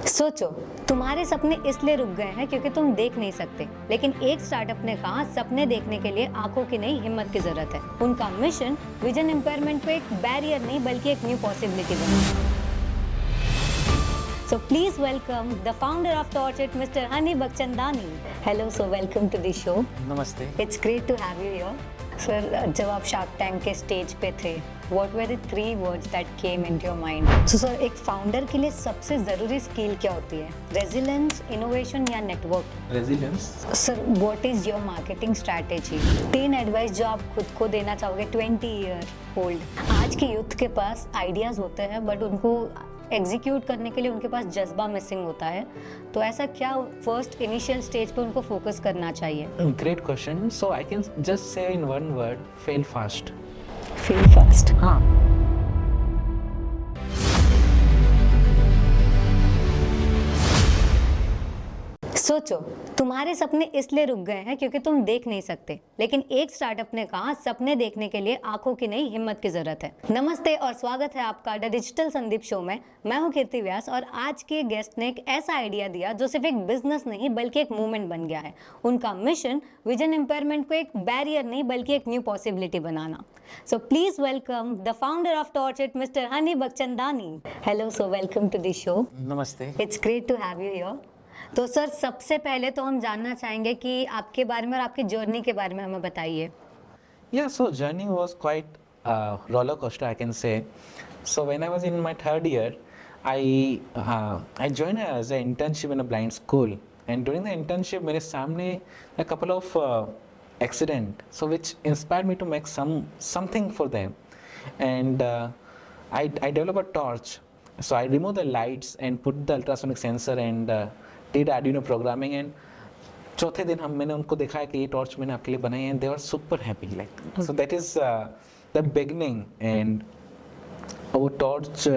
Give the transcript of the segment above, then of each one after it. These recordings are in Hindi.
सोचो, तुम्हारे सपने इसलिए रुक गए हैं क्योंकि तुम देख नहीं सकते, लेकिन एक स्टार्टअप ने कहा सपने देखने के लिए आंखों की नहीं हिम्मत की जरूरत है। उनका मिशन विजन एम्पावरमेंट को एक बैरियर नहीं बल्कि एक new possibility banana. So please welcome the founder of Torchit, Mr. Hani Bakchandani. Hello, so welcome to the show. नमस्ते। It's great to have you here. Sir, जब आप शार्क टैंक के स्टेज पे थे, what were the three words that came into your mind? So sir, एक फाउंडर के लिए सबसे ज़रूरी स्किल क्या होती है? रेजिलेंस, इनोवेशन या network? Resilience. Sir, what is your marketing strategy? 3 advice जो आप खुद को देना चाहोगे 20 ईयर ओल्ड। आज के यूथ के पास आइडियाज़ होते हैं बट उनको एग्जीक्यूट करने के लिए उनके पास जज्बा मिसिंग होता है, तो ऐसा क्या फर्स्ट इनिशियल स्टेज पे उनको फोकस करना चाहिए? Great question. So I can just say in one word, fail fast. Fail fast. हाँ। सोचो, तुम्हारे सपने इसलिए रुक गए हैं क्योंकि तुम देख नहीं सकते, लेकिन एक स्टार्टअप ने कहा सपने देखने के लिए आंखों की नहीं हिम्मत की जरूरत है। नमस्ते और स्वागत है आपका द डिजिटल संदीप शो में। मैं हूं कीर्ति व्यास और आज के गेस्ट ने एक ऐसा आइडिया दिया जो सिर्फ एक बिजनेस नहीं बल्कि एक मूवमेंट बन गया है। उनका मिशन विजन एम्पावरमेंट को एक बैरियर नहीं बल्कि एक न्यू पॉसिबिलिटी बनाना। So please welcome the founder of Torchit, mister Honey Bakchandani. Hello, so welcome to the show. नमस्ते। It's great to have you here. तो सर, सबसे पहले तो हम जानना चाहेंगे कि आपके बारे में और आपकी जर्नी के बारे में हमें बताइए। Yeah, so journey was quite roller coaster, I can say. So when I was in my third year, I joined as an internship in a blind school, and during the internship, मेरे सामने a couple of accident, so which inspired me to make something for them, and I developed a torch. So I removed the lights and put the ultrasonic sensor and did Arduino programming, and चौथे दिन मैंने उनको देखा है कि ये टॉर्च मैंने आपके लिए बनाई है, they are super happy like. So that is the beginning. And वो टॉर्च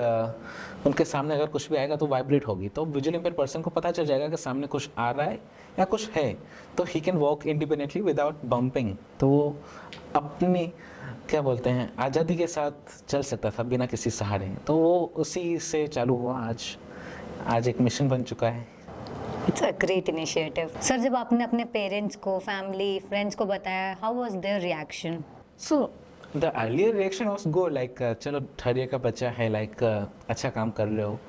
उनके सामने अगर कुछ भी आएगा तो वाइब्रेट होगी, तो विजुअली इम्पेयर्ड पर्सन को पता चल जाएगा कि सामने कुछ आ रहा है या कुछ है, तो he can walk independently without bumping. तो वो अपनी क्या बोलते हैं आज़ादी के साथ चल सकता था बिना किसी सहारे। तो वो उसी से चालू हुआ, आज एक मिशन बन चुका है। It's a great initiative. Sir, जब आपने अपने पेरेंट्स को, फैमिली, फ्रेंड्स को बताया, how was their reaction? So the earlier reaction was go like चलो थर्ड ईयर का बच्चा है, लाइक अच्छा काम कर रहे हो।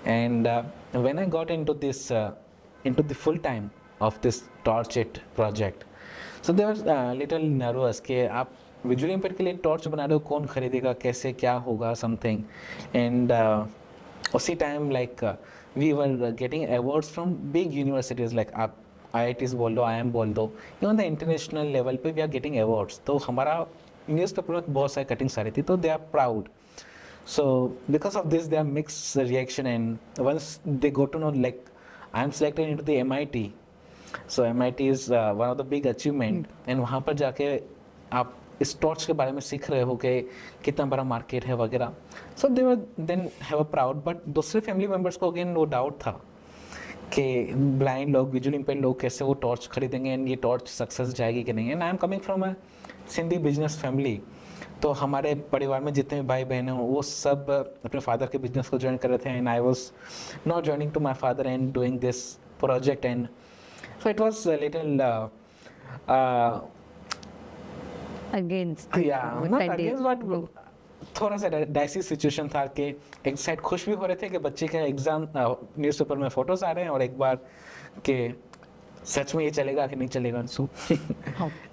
And when I got into the full time of this Torchit project, so they were little nervous कि आप विजुअली इम्पेयर्ड के लिए टॉर्च बना रहे हो, कौन खरीदेगा, कैसे क्या होगा, समथिंग। एंड उसी time like we were getting awards from big universities like आप IITs बोल दो, IIM बोल दो, even the international level पे we are getting awards। तो हमारा न्यूज़पेपर में बहुत सारी कटिंग्स आ रही थी, तो they are proud। So because of this they are mixed reaction, and once they go to know like I am selected into the MIT, so MIT is one of the big achievement, and वहाँ पर जाके आप इस टॉर्च के बारे में सीख रहे हो कि कितना बड़ा मार्केट है वगैरह। So they were then have a proud, but दूसरे फैमिली मेम्बर्स को अगेन वो डाउट था कि ब्लाइंड लोग, विजुअली इम्पेयर्ड लोग कैसे वो टॉर्च खरीदेंगे, एंड ये टॉर्च सक्सेस जाएगी कि नहीं। And I am coming from a Sindhi business family, तो हमारे परिवार में जितने भी भाई बहन हैं वो सब अपने फादर के बिजनेस को ज्वाइन कर रहे थे, and I was not joining to my father and doing this project. And so it was little against थोड़ा सा डाइसी सिचुएशन था कि एक साइड खुश भी हो रहे थे कि बच्चे का एग्जाम न्यूज़पेपर में फोटोज आ रहे हैं, और एक बार कि सच में ये चलेगा कि नहीं चलेगा। So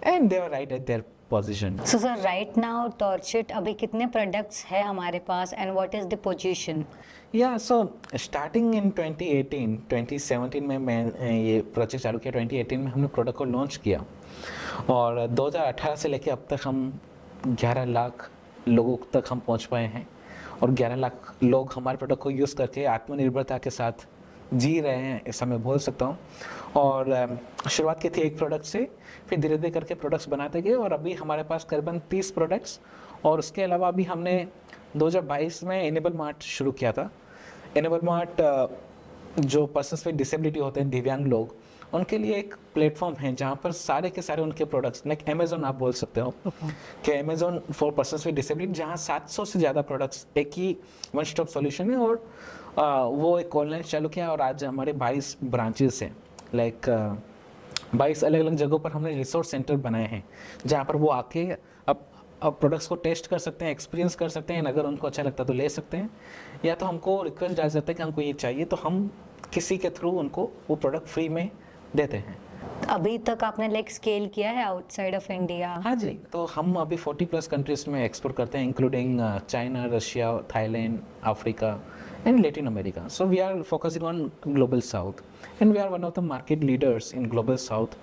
and they were right at their position. So sir, right now Torchit अभी कितने प्रोडक्ट्स है हमारे पास, and what is the position? या सो स्टार्टिंग इन 2017 में मैं ये प्रोजेक्ट चालू किया। 2018 में हमने प्रोडक्ट को लॉन्च किया, और 2018 से लेके अब तक हम 11 लाख लोगों तक हम पहुंच पाए हैं, और 11 लाख लोग हमारे प्रोडक्ट को यूज़ करके आत्मनिर्भरता के साथ जी रहे हैं, ऐसा मैं बोल सकता हूँ। और शुरुआत की थी एक प्रोडक्ट से, फिर धीरे धीरे करके प्रोडक्ट्स बनाते गए, और अभी हमारे पास करीबन 30 प्रोडक्ट्स। और उसके अलावा अभी हमने 2022 में इनेबल मार्ट शुरू किया था। इनेबल मार्ट जो पर्सन्स विद डिसेबिलिटी होते हैं, दिव्यांग लोग, उनके लिए एक प्लेटफॉर्म है जहाँ पर सारे के सारे उनके प्रोडक्ट्स, लाइक अमेजोन आप बोल सकते हो कि Amazon for persons with disability, जहाँ 700 से ज़्यादा प्रोडक्ट्स, एक ही वन स्टॉप सॉल्यूशन है, और वो एक ऑनलाइन चालू किया और आज हमारे 22 ब्रांचेस हैं, लाइक 22 अलग अलग जगहों पर हमने रिसोर्स सेंटर बनाए हैं जहाँ पर वो आके अब प्रोडक्ट्स को टेस्ट कर सकते हैं, एक्सपीरियंस कर सकते हैं, अगर उनको अच्छा लगता है तो ले सकते हैं, या तो हमको रिक्वेस्ट डाल सकते हैं कि हमको ये चाहिए, तो हम किसी के थ्रू उनको वो प्रोडक्ट फ्री में देते हैं। अभी तक आपने लाइक स्केल किया है आउटसाइड ऑफ इंडिया? हाँ जी, तो हम अभी 40+ कंट्रीज में एक्सपोर्ट करते हैं, including China, Russia, Thailand, Africa and Latin America. So we are focusing on global south and we are one of the market leaders in global south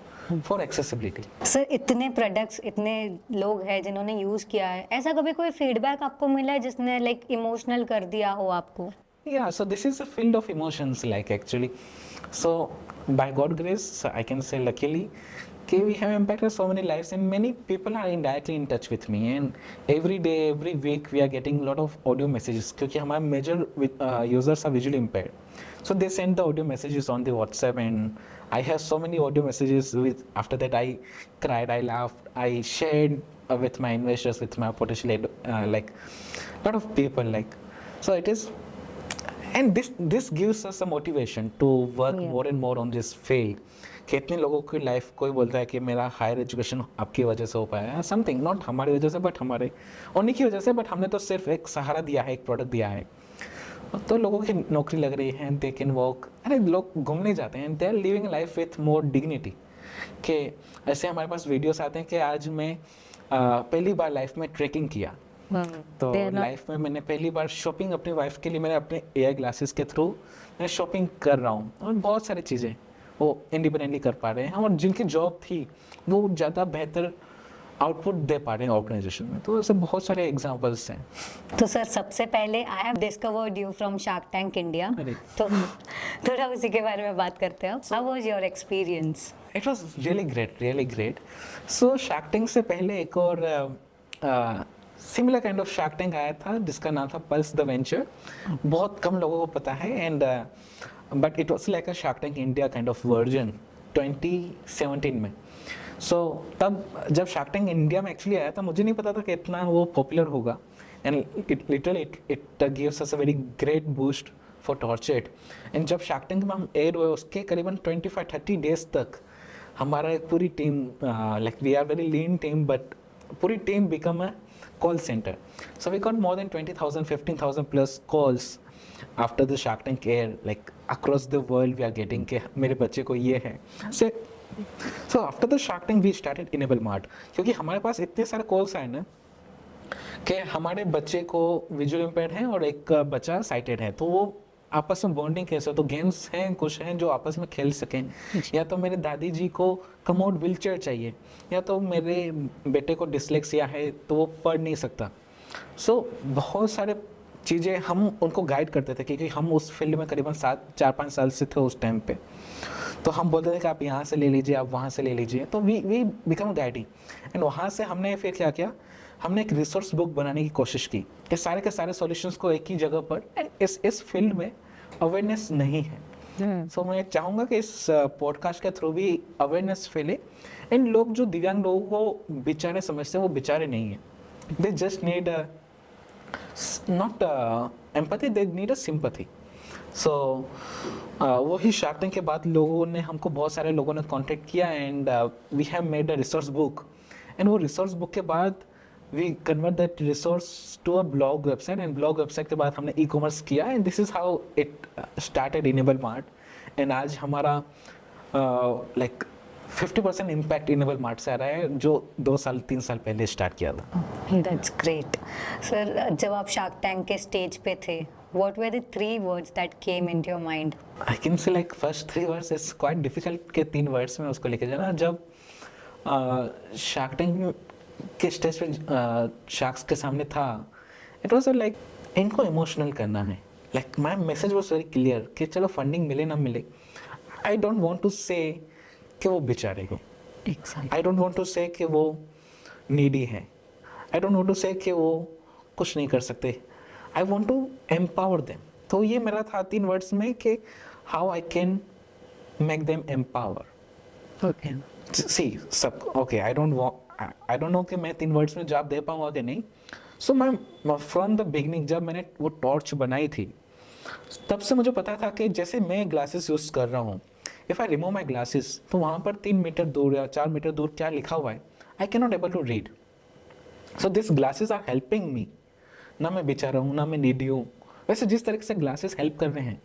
for accessibility. Sir इतने प्रोडक्ट्स, इतने लोग हैं जिन्होंने यूज़ किया है, ऐसा कभी कोई फीडबैक आपको मिला है जिसने लाइक इमोशनल कर दिया हो आपको? Yeah, so this is a field of emotions, like actually. So by God grace, I can say luckily, okay, we have impacted so many lives, and many people are indirectly in touch with me. And every day, every week, we are getting a lot of audio messages. क्योंकि हमारे major users are visually impaired, so they send the audio messages on the WhatsApp, and I have so many audio messages. With after that, I cried, I laughed, I shared with my investors, with my potential like lot of people, like so it is. And this gives us a motivation to work more and more on this field. कितने लोगों की लाइफ, कोई बोलता है कि मेरा हायर एजुकेशन आपकी वजह से हो पाया, समथिंग नॉट हमारी वजह से बट हमारे उन्हीं की वजह से, बट हमने तो सिर्फ एक सहारा दिया है, एक प्रोडक्ट दिया है, तो लोगों की नौकरी लग रही है, दे कैन वर्क, अरे लोग घूमने जाते हैं, they are living life with more dignity. कि ऐसे हमारे पास वीडियोस आते हैं कि आज मैं पहली बार लाइफ में ट्रैकिंग किया, तो लाइफ में मैंने पहली बार शॉपिंग अपनी वाइफ के लिए मैंने अपने एआई ग्लासेस के थ्रू मैं शॉपिंग कर रहा हूँ, और बहुत सारी चीज़ें वो इंडिपेंडेंटली कर पा रहे हैं, और जिनकी जॉब थी वो ज़्यादा बेहतर आउटपुट दे पा रहे हैं ऑर्गेनाइजेशन में। तो ऐसे बहुत सारे एग्जांपल्स हैं। तो सर सबसे पहले I have discovered you from shark tank India, तो थोड़ा उसी के बारे में बात करते हैं। How was your experience? It was really great. So shark tank से पहले एक और similar kind of shark tank आया था जिसका नाम था पल्स द वेंचर, बहुत कम लोगों को पता है, and but it was like a shark tank India kind of version 2017 में। सो तब जब शार्क टैंक इंडिया में एक्चुअली आया था, मुझे नहीं पता था कि इतना वो पॉपुलर होगा, and it literally it gives us a very great boost for Torchit. And जब शार्क टैंक में हम एड हुए, उसके करीबन 25-30 डेज तक हमारा एक पूरी team, like we are very lean team, but पूरी team become a call center. So we got more than 20,000, 15,000 plus calls after the Shark Tank air, like across the world we are getting कि मेरे बच्चे को ये है। So after the Shark Tank we started Enable Mart, क्योंकि हमारे पास इतने सारे calls आए ना कि हमारे बच्चे को विजुअल इम्पेयर्ड है और एक बच्चा साइटेड है, तो वो आपस में बॉन्डिंग कैसे हो, तो गेम्स हैं कुछ हैं जो आपस में खेल सकें, या तो मेरे दादी जी को कमोड व्हीलचेयर चाहिए, या तो मेरे बेटे को डिसलेक्सिया है तो वो पढ़ नहीं सकता। सो बहुत सारे चीज़ें हम उनको गाइड करते थे, क्योंकि हम उस फील्ड में करीबन 4-5 साल से थे उस टाइम पे, तो हम बोलते थे कि आप यहाँ से ले लीजिए, आप वहाँ से ले लीजिए, तो वी बिकम गाइडिंग। एंड वहाँ से हमने फिर क्या किया, हमने एक रिसोर्स बुक बनाने की कोशिश की कि सारे के सारे सॉल्यूशंस को एक ही जगह पर, एंड इस फील्ड में अवेयरनेस नहीं है। सो मैं चाहूँगा कि इस पॉडकास्ट के थ्रू भी अवेयरनेस फैले, एंड लोग जो दिव्यांग लोगों को बेचारे समझते हैं वो बेचारे नहीं हैं, they just need not empathy, they need a sympathy. So वही शार्क टैंक के बाद लोगों ने हमको, बहुत सारे लोगों ने कांटेक्ट किया, and we have made a resource book, and वो रिसोर्स बुक के बाद we convert that resource to a blog website, and blog website के बाद हमने e-commerce किया, and this is how it started Enable Mart, and आज हमारा like 50% impact Enable Mart से आ रहा है, जो 2-3 साल पहले स्टार्ट किया था। That's great. सर जब आप शार्क टैंक के स्टेज पे थे, what were the 3 words that came into your mind? I can say like first 3 words is quite difficult के 3 words में उसको लेके जाना। जब शार्क टैंक के स्टेज पे शार्क्स के सामने था, इट वाज लाइक इनको इमोशनल करना है, like my message was very clear कि चलो फंडिंग मिले ना मिले, आई डोंट वांट टू से कि वो बेचारे को, आई डोंट वांट टू से कि वो नीडी है, आई डोंट वांट टू से कि वो कुछ नहीं कर सकते, I want to empower them. तो ये मेरा था 3 वर्ड्स में कि how I can make them empower. Okay, see सब ओके, आई डोंट नो कि मैं 3 वर्ड्स में जवाब दे पाऊंगा कि नहीं। सो मैं फ्रॉम द बिगनिंग जब मैंने वो टॉर्च बनाई थी, तब से मुझे पता था कि जैसे मैं ग्लासेस यूज़ कर रहा हूँ, if I remove my glasses तो वहाँ पर 3 मीटर दूर या 4 मीटर दूर क्या लिखा हुआ है, I can not able to read. So this glasses are helping me. ना मैं बेचारा हूँ, ना मैं नीडी हूँ. वैसे जिस तरीके से ग्लासेस हेल्प कर रहे हैं,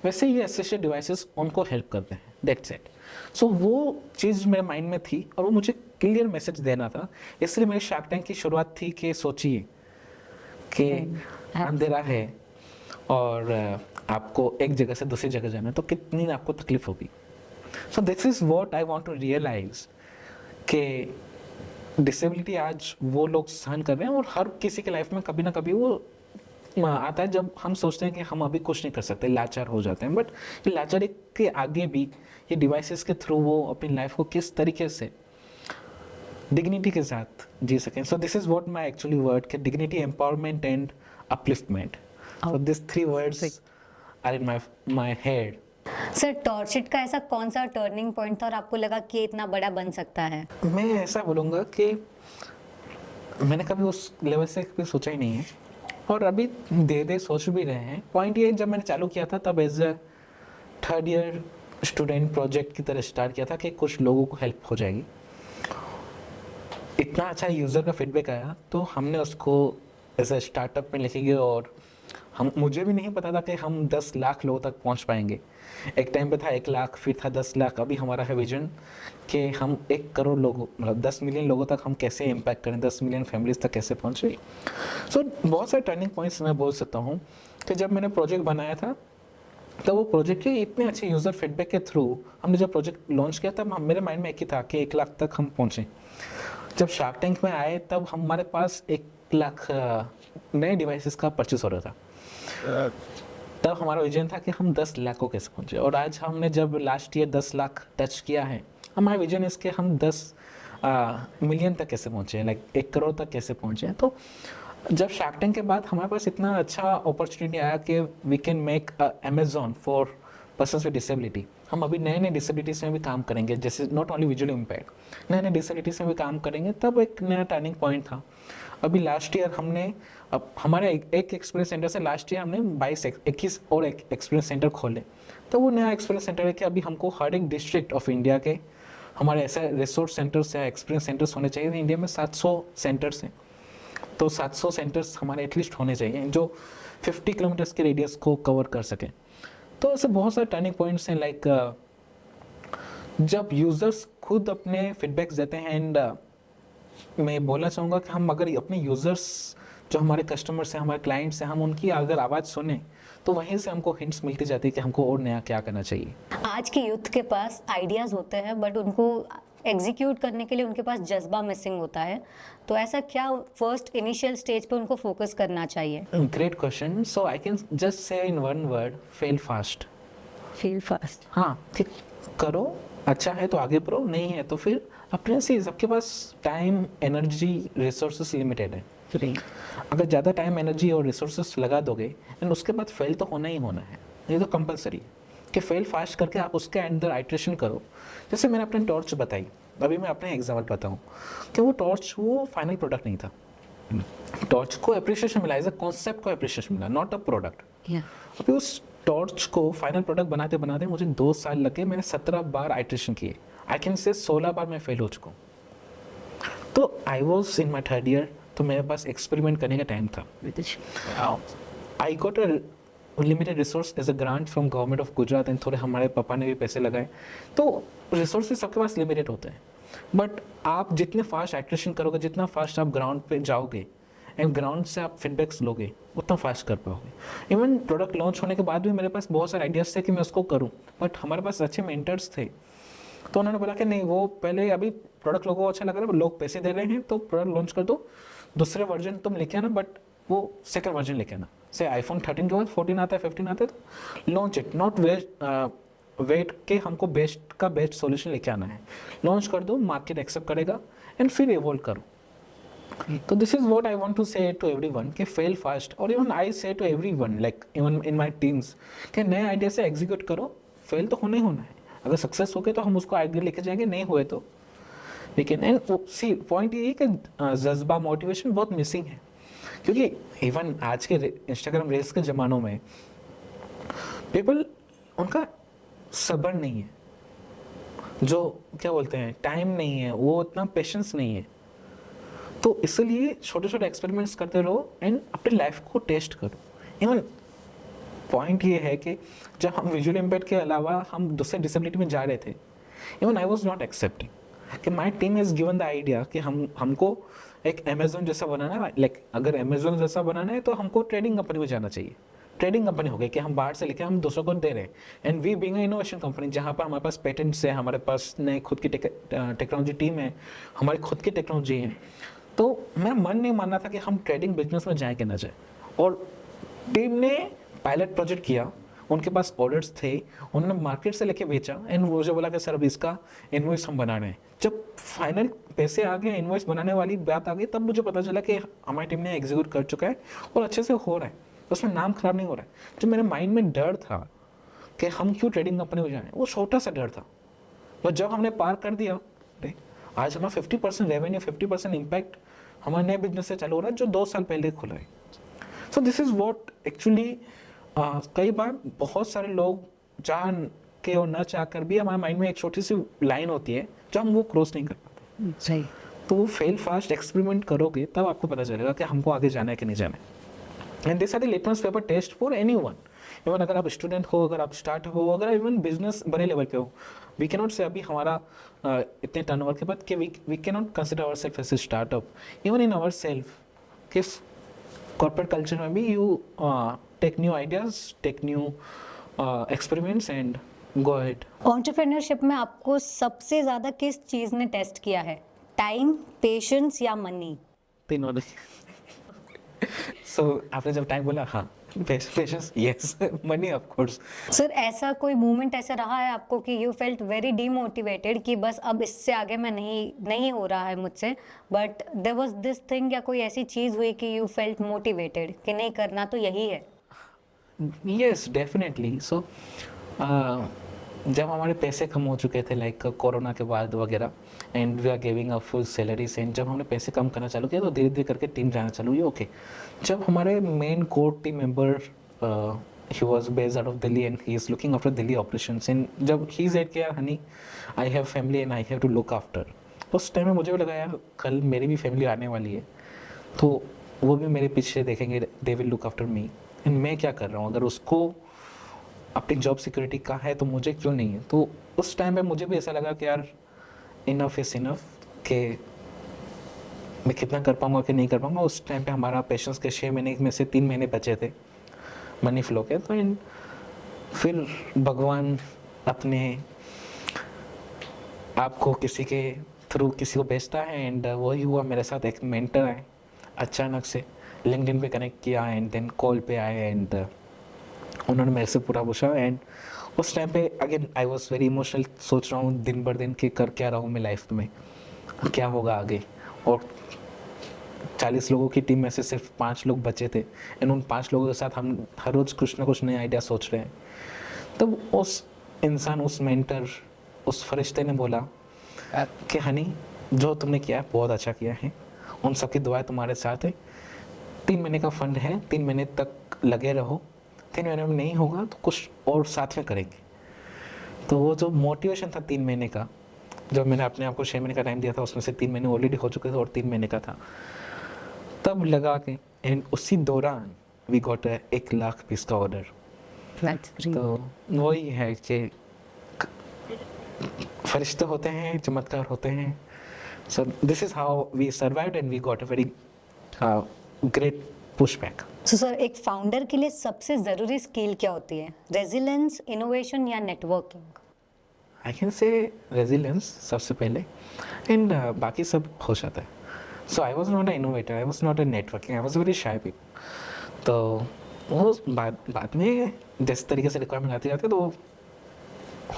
वैसे ये असिस्टेड डिवाइसेस उनको हेल्प कर रहे हैं. That's it. सो वो चीज़ मेरे माइंड में थी और वो मुझे क्लियर मैसेज देना था. इसलिए मेरे शार्क टैंक की शुरुआत थी कि सोचिए कि अंधेरा है और आपको एक जगह से दूसरी जगह जाना है तो कितनी आपको तकलीफ होगी. So this is what I want to realize कि डिसेबिलिटी आज वो लोग सहन कर रहे हैं और हर किसी के लाइफ में कभी ना कभी वो आता है जब हम सोचते हैं कि हम अभी कुछ नहीं कर सकते, लाचार हो जाते हैं. बट ये लाचारी के आगे भी ये डिवाइसेस के थ्रू वो अपनी लाइफ को किस तरीके से डिग्निटी के साथ जी सकें. So this is what my actually word कि dignity, empowerment and upliftment. So this 3 words are in my head. Sir, Torchit का ऐसा कौन सा टर्निंग पॉइंट था और आपको लगा कि इतना बड़ा बन सकता है? मैं ऐसा बोलूँगा कि मैंने कभी उस लेवल से कभी सोचा ही नहीं है और अभी धीरे सोच भी रहे हैं. पॉइंट ये, जब मैंने चालू किया था तब as a 3rd year student project की तरह स्टार्ट किया था कि कुछ लोगों को हेल्प हो जाएगी. इतना अच्छा यूज़र का फीडबैक आया तो हमने उसको एज अ स्टार्टअप में लिखेंगे और मुझे भी नहीं पता था कि हम 10 लाख लोगों तक पहुंच पाएंगे. एक टाइम पे था 1 लाख, फिर था 10 लाख. अभी हमारा है विजन कि हम 1 करोड़ लोगों, मतलब 10 मिलियन लोगों तक हम कैसे इम्पैक्ट करें, 10 मिलियन फैमिलीज तक कैसे पहुँचे. सो बहुत सारे टर्निंग पॉइंट्स मैं बोल सकता हूँ कि जब मैंने प्रोजेक्ट बनाया था तो वो प्रोजेक्ट के इतने अच्छे यूज़र फीडबैक के थ्रू हमने जब प्रोजेक्ट लॉन्च किया तब मेरे माइंड में एक ही था कि 1 लाख तक हम पहुँचें. जब शार्क टैंक में आए तब हमारे पास 1 लाख नए डिवाइसेस का परचेस हो रहा था. तब हमारा विजन था कि हम 10 लाख को कैसे पहुंचे. और आज हमने जब लास्ट ईयर 10 लाख टच किया है, हमारा विजन इसके हम 10 मिलियन तक कैसे पहुंचे, लाइक 1 करोड़ तक कैसे पहुंचे. तो जब शार्क टैंक के बाद हमारे पास इतना अच्छा अपॉर्चुनिटी आया कि we can make Amazon for persons with disability. हम अभी नए नए डिसेबिलिटीज़ में भी काम करेंगे, जैसे नॉट ओनली विजुअली इम्पेयर्ड, नए नए डिसेबिलिटीज़ में भी काम करेंगे. तब एक नया टर्निंग पॉइंट था. अभी लास्ट ईयर हमने, अब हमारे एक एक्सपीरियंस सेंटर से लास्ट ईयर हमने 21 और एक एक्सपीरियंस सेंटर खोले. तो वो नया एक्सपीरियंस सेंटर है कि अभी हमको हर एक डिस्ट्रिक्ट ऑफ इंडिया के हमारे ऐसे रिसोर्स सेंटर्स या एक्सपीरियंस सेंटर्स होने चाहिए. इंडिया में 700 सेंटर्स हैं, तो 700 सेंटर्स हमारे एटलीस्ट होने चाहिए जो 50 किलोमीटर्स के रेडियस को कवर कर सकें. तो ऐसे बहुत सारे टर्निंग पॉइंट्स हैं, लाइक जब यूज़र्स खुद अपने फीडबैक्स देते हैं. एंड मैं बोलना चाहूँगा कि हम अगर अपने यूज़र्स जो हमारे कस्टमर्स हैं, हमारे क्लाइंट्स हैं, हम उनकी अगर आवाज़ सुने तो वहीं से हमको हिंट्स मिलती जाती है कि हमको और नया क्या करना चाहिए. आज के यूथ के पास आइडियाज़ होते हैं बट उनको एग्जीक्यूट करने के लिए उनके पास जज्बा मिसिंग होता है. तो ऐसा क्या फर्स्ट इनिशियल स्टेज पे उनको फोकस करना चाहिए? Great question. So I can just say in one word, fail fast. Feel fast. हाँ, ठीक करो, अच्छा है तो आगे बढ़ो, नहीं है तो फिर अपने से. सबके पास टाइम, एनर्जी, रिसोर्सेस लिमिटेड है. अगर ज़्यादा टाइम, एनर्जी और रिसोर्सेस लगा दोगे एंड उसके बाद फेल तो होना ही होना है. ये तो कंपलसरी है कि फेल फास्ट करके आप उसके अंदर आइट्रेशन करो. जैसे मैंने अपने टॉर्च बताई, अभी मैं अपने एग्जाम्पल बताऊँ कि वो टॉर्च वो फाइनल प्रोडक्ट नहीं था. टॉर्च को अप्रिशिएशन मिला, एज अ कॉन्सेप्ट को अप्रिशिएशन मिला, नॉट अ प्रोडक्ट. अभी उस टॉर्च को फाइनल प्रोडक्ट बनाते बनाते मुझे 2 साल लगे. मैंने 17 बार आइट्रेशन किए. आई कैन से 16 बार मैं फेल हो चुका हूँ. तो I was in my 3rd year, तो मेरे पास एक्सपेरिमेंट करने का टाइम था. I got a limited resource as a grant from government of Gujarat and थोड़े हमारे पापा ने भी पैसे लगाए. तो रिसोर्सेज सबके पास लिमिटेड होते हैं. बट आप जितने फास्ट आइट्रेशन करोगे, जितना फास्ट आप ग्राउंड पे जाओगे एंड ग्राउंड से आप फीडबैक्स लोगे, उतना फास्ट कर पाओगे. इवन प्रोडक्ट लॉन्च होने के बाद भी मेरे पास बहुत सारे आइडियाज़ थे कि मैं उसको करूं, बट हमारे पास अच्छे मेंटर्स थे. तो उन्होंने बोला कि नहीं, वो पहले अभी प्रोडक्ट लोगों को अच्छा लग रहा है, लोग पैसे दे रहे हैं तो प्रोडक्ट लॉन्च कर दो, दूसरे वर्जन तुम लेके आना, बट वो सेकंड वर्जन लेके आना. से आईफोन 13 के बाद 14 आता है, 15 आता है, तो लॉन्च इट, नॉट वेट के हमको बेस्ट का बेस्ट सॉल्यूशन लेके आना है. लॉन्च कर दो, मार्केट एक्सेप्ट करेगा एंड फिर इवॉल्व करो. तो this is what I want to say to everyone कि फेल फास्ट. और even I say to everyone, like even in my teams, कि नए आइडिया से एग्जीक्यूट करो. फेल तो होना ही होना है. अगर सक्सेस हो गए तो हम उसको आइडिया लेके जाएंगे, नहीं हुए तो लेकिन. एंड सी पॉइंट ये है कि जज्बा, मोटिवेशन बहुत मिसिंग है. क्योंकि इवन आज के इंस्टाग्राम रील्स के ज़मानों में पीपल, उनका सब्र नहीं है, जो क्या बोलते हैं, टाइम नहीं है, वो उतना पेशेंस नहीं है। तो इसलिए छोटे छोटे एक्सपेरिमेंट्स करते रहो एंड अपनी लाइफ को टेस्ट करो। इवन पॉइंट ये है कि जब हम विजुअल इम्पैक्ट के अलावा हम दूसरे डिसेबिलिटी में जा रहे थे, even I was not accepting कि my team has given the idea कि हमको एक अमेजोन जैसा बनाना है। लाइक अगर अमेजोन जैसा बनाना है तो हमको ट्रेडिंग कंपनी में जाना चाहिए। ट्रेडिंग कंपनी हो गई कि हम बाहर से लेके हम दूसरों को दे रहे हैं, and we being innovation company जहाँ पर हमारे पास पेटेंट्स है, हमारे पास नई खुद की टेक्नोलॉजी टीम है, हमारी खुद की टेक्नोलॉजी है। तो मेरा मन नहीं मानना था कि हम ट्रेडिंग बिजनेस में जाए कि ना जाए। और टीम ने पायलट प्रोजेक्ट किया, उनके पास ऑर्डर्स थे, उन्होंने मार्केट से लेके बेचा एंड मुझे बोला कि सर अब इसका इनवॉइस हम बना रहे हैं। जब फाइनल पैसे आ गए, इनवॉइस बनाने वाली बात आ गई, तब मुझे पता चला कि हमारी टीम ने एग्जीक्यूट कर चुका है और अच्छे से हो रहा है, उसमें नाम खराब नहीं हो रहा है। जो मेरे माइंड में डर था कि हम क्यों ट्रेडिंग कंपनी में जाएं, वो छोटा सा डर था, पर जब हमने पार कर दिया, अरे आज हमारा 50% रेवेन्यू, 50% इम्पैक्ट हमारे नए बिजनेस से चालू हो रहा है जो 2 साल पहले खुला है। सो दिस इज़ वॉट एक्चुअली कई बार बहुत सारे लोग चाह के और न चाह कर भी हमारे माइंड में एक छोटी सी लाइन होती है जो हम वो क्रॉस नहीं कर पाते। सही। तो वो फेल फास्ट एक्सपेरिमेंट करोगे तब आपको पता चलेगा कि हमको आगे जाना है कि नहीं जाना है। And this are the litmus paper test for anyone. Even अगर आप स्टूडेंट हो, अगर आप स्टार्ट हो, अगर इवन बिजनेस बड़े लेवल पे हो, वी कैन नॉट से अभी हमारा इतने टर्नओवर के बाद कि we can not consider our self as a startup. Even in our self कि कॉर्पोरेट कल्चर में भी you take new ideas, take new experiments and go ahead. Entrepreneurship में आपको सबसे ज़्यादा किस चीज़ ने टेस्ट किया है? टाइम, पेशेंस या मनी? तीनों ने। सो आपने जब टाइम बोला, हाँ, patience, yes, money of course. Sir ऐसा कोई मोमेंट ऐसा रहा है आपको कि यू फेल्ट वेरी डीमोटिवेटेड कि बस अब इससे आगे मैं नहीं हो रहा है मुझसे, but there was this thing, या कोई ऐसी चीज़ हुई कि यू फेल्ट मोटिवेटेड कि नहीं करना तो यही है? Yes, definitely. सो जब हमारे पैसे कम हो चुके थे, लाइक कोरोना के बाद वगैरह, and we are giving a full salaries, and जब हमने पैसे कम करना चालू किया तो धीरे धीरे करके टीम जाना चालू हुई। ओके, जब हमारे main core team member he was based out of Delhi and he is looking after Delhi operations, and जब ही सेड कि यार honey, I have family and I have to look after, उस टाइम में मुझे भी लगा यार कल मेरी भी फैमिली आने वाली है, तो वो भी मेरे पीछे देखेंगे, they will look after me, and मैं क्या कर रहा हूँ, अगर उसको अपनी जॉब सिक्योरिटी का है तो मुझे क्यों नहीं है। तो उस टाइम पे मुझे भी ऐसा लगा कि यार इनफ इज़ इनफ, कि मैं कितना कर पाऊँगा कि नहीं कर पाऊँगा। उस टाइम पे हमारा पेशेंस के 6 महीने में से 3 महीने बचे थे मनी फ्लो के। तो फिर भगवान अपने आपको किसी के थ्रू किसी को भेजता है, एंड वही हुआ मेरे साथ। एक मेंटर है, अचानक से लिंक्डइन पे कनेक्ट किया, एंड देन कॉल पे आए, एंड उन्होंने मेरे से पूरा पूछा। एंड उस टाइम पे again I was very emotional, सोच रहा हूँ दिन भर दिन कि कर क्या रहा हूँ मैं लाइफ में, क्या होगा आगे। और 40 लोगों की टीम में से सिर्फ 5 लोग बचे थे, एंड उन 5 लोगों के साथ हम हर रोज़ कुछ ना कुछ नए आइडिया सोच रहे हैं। तब उस इंसान, उस मेंटर, उस फरिश्ते ने बोला कि हनी, जो तुमने किया है बहुत अच्छा किया है, उन सबकी दुआएं तुम्हारे साथ है, 3 महीने का फंड है, 3 महीने तक लगे रहो, 3 महीने में नहीं होगा तो कुछ और साथ में करेंगे। तो वो जो मोटिवेशन था 3 महीने का, जब मैंने अपने आप को 6 महीने का टाइम दिया था, उसमें से 3 महीने ऑलरेडी हो चुके थे और 3 महीने का था, तब लगा कि एंड उसी दौरान वी गॉट 1 लाख पीस का ऑर्डर। तो वही है कि फरिश्ते होते हैं, चमत्कार होते हैं। So this is how we survived and we got a very great pushback. So sir, एक फाउंडर के लिए सबसे ज़रूरी स्किल क्या होती है? रेजिलेंस, इनोवेशन या networking? I can say resilience सबसे पहले, एंड बाकी सब हो जाता है। So I was not a innovator, I was not a networking, I was very shy people. तो वो बाद में जिस तरीके से रिक्वायरमेंट आती जाती है तो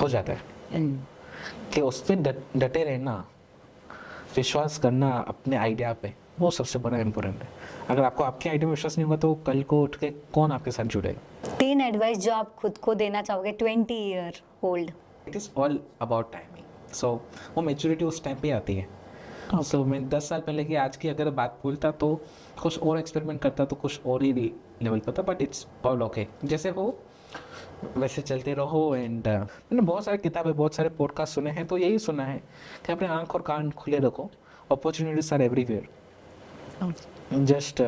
हो जाता है कि उस पर डटे रहना, विश्वास करना अपने आइडिया पे, वो सबसे बड़ा इम्पोर्टेंट है। अगर आपको आपके आइडिया में विश्वास नहीं होगा तो कल को उठ के कौन आपके साथ जुड़ेगा। 3 एडवाइस जो आप खुद को देना चाहोगे 20 year old? It is all about timing. So वो मेच्योरिटी उस टाइम पे आती है। सो मैं 10 साल पहले की आज की अगर बात बोलता तो कुछ और एक्सपेरिमेंट करता तो कुछ और ही लेवल पर था, बट इट्स ऑल ओके। जैसे हो वैसे चलते रहो। एंड मैंने बहुत सारी किताबें, बहुत सारे पॉडकास्ट सुने हैं, तो यही सुना है कि अपने आँख और कान खुले रखो, opportunities are everywhere, just